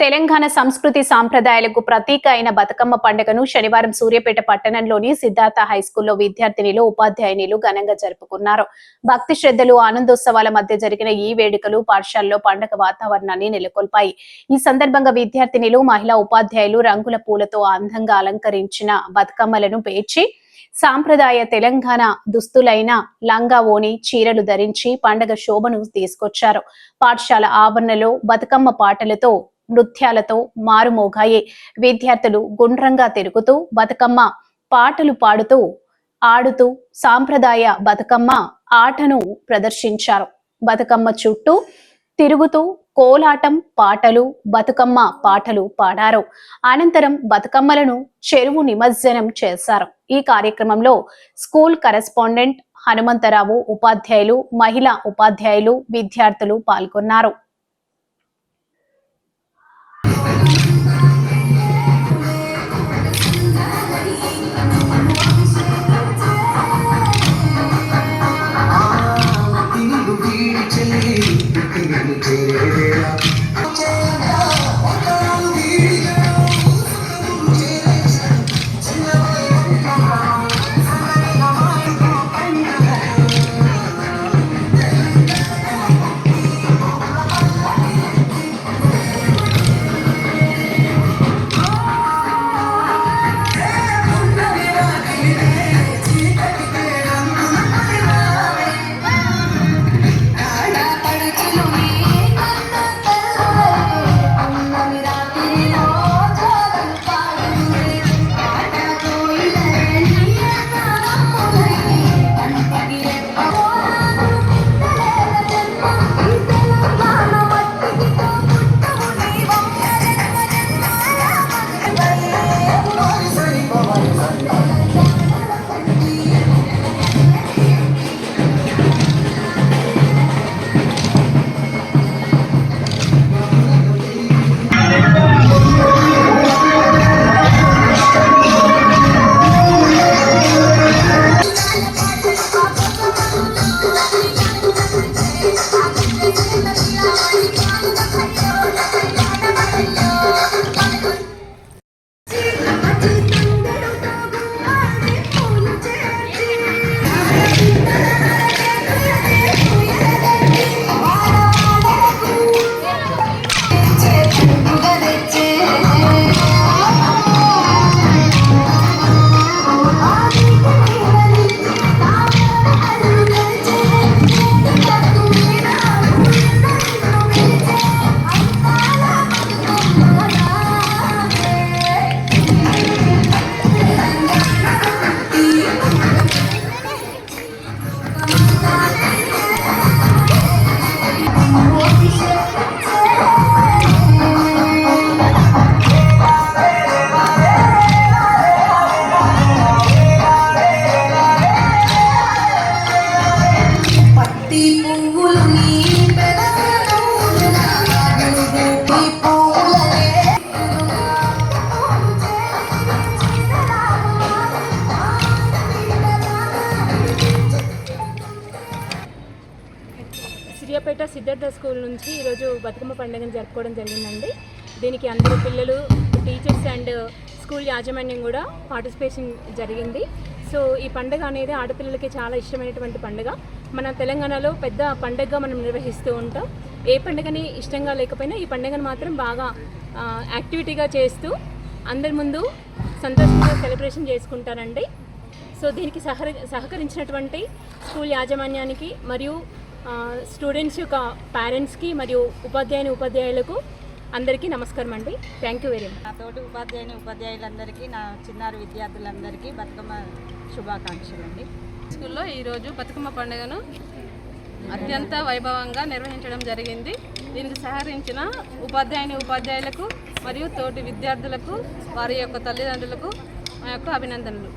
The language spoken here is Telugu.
తెలంగాణ సంస్కృతి సాంప్రదాయాలకు ప్రతీక అయిన బతుకమ్మ పండుగను శనివారం సూర్యాపేట పట్టణంలోని సిద్ధార్థ హైస్కూల్లో విద్యార్థినిలు ఉపాధ్యాయునిలు ఘనంగా జరుపుకున్నారు. భక్తి శ్రద్ధలు ఆనందోత్సవాల మధ్య జరిగిన ఈ వేడుకలు పాఠశాలలో పండుగ వాతావరణాన్ని నెలకొల్పాయి. ఈ సందర్భంగా విద్యార్థినిలు మహిళా ఉపాధ్యాయులు రంగుల పూలతో అందంగా అలంకరించిన బతుకమ్మలను పేర్చి సాంప్రదాయ తెలంగాణ దుస్తులైన లంగా ఓని చీరలు ధరించి పండుగ శోభను తీసుకొచ్చారు. పాఠశాల ఆవరణలో బతుకమ్మ పాటలతో నృత్యాలతో మారుమోగాయి. విద్యార్థులు గుండ్రంగా తిరుగుతూ బతుకమ్మ పాటలు పాడుతూ ఆడుతూ సాంప్రదాయ బతుకమ్మ ఆటను ప్రదర్శించారు. బతుకమ్మ చుట్టూ తిరుగుతూ కోలాటం పాటలు బతుకమ్మ పాటలు పాడారు. అనంతరం బతుకమ్మలను చెరువు నిమజ్జనం చేశారు. ఈ కార్యక్రమంలో స్కూల్ కరెస్పాండెంట్ హనుమంతరావు, ఉపాధ్యాయులు, మహిళా ఉపాధ్యాయులు, విద్యార్థులు పాల్గొన్నారు. సూర్యాపేట సిద్ధార్థ స్కూల్ నుంచి ఈరోజు బతుకమ్మ పండుగను జరుపుకోవడం జరిగిందండి. దీనికి అందరూ పిల్లలు, టీచర్స్ అండ్ స్కూల్ యాజమాన్యం కూడా పార్టిసిపేషన్ జరిగింది. సో ఈ పండుగ అనేది ఆడపిల్లలకి చాలా ఇష్టమైనటువంటి పండుగ. మన తెలంగాణలో పెద్ద పండుగగా మనం నిర్వహిస్తూ ఉంటాం. ఏ పండుగని ఇష్టంగా లేకపోయినా ఈ పండుగను మాత్రం బాగా యాక్టివిటీగా చేస్తూ అందరి ముందు సంతోషంగా సెలబ్రేషన్ చేసుకుంటారండి. సో దీనికి సహకరించినటువంటి స్కూల్ యాజమాన్యానికి మరియు స్టూడెంట్స్ యొక్క పేరెంట్స్కి మరియు ఉపాధ్యాయులకు అందరికీ నమస్కారం అండి. Thank you very much. నా తోటి ఉపాధ్యాయులందరికీ, నా చిన్నారి విద్యార్థులందరికీ బతుకమ్మ శుభాకాంక్షలు అండి. స్కూల్లో ఈరోజు బతుకమ్మ పండుగను అత్యంత వైభవంగా నిర్వహించడం జరిగింది. దీనికి సహకరించిన ఉపాధ్యాయులకు మరియు తోటి విద్యార్థులకు, వారి యొక్క తల్లిదండ్రులకు మా యొక్క అభినందనలు.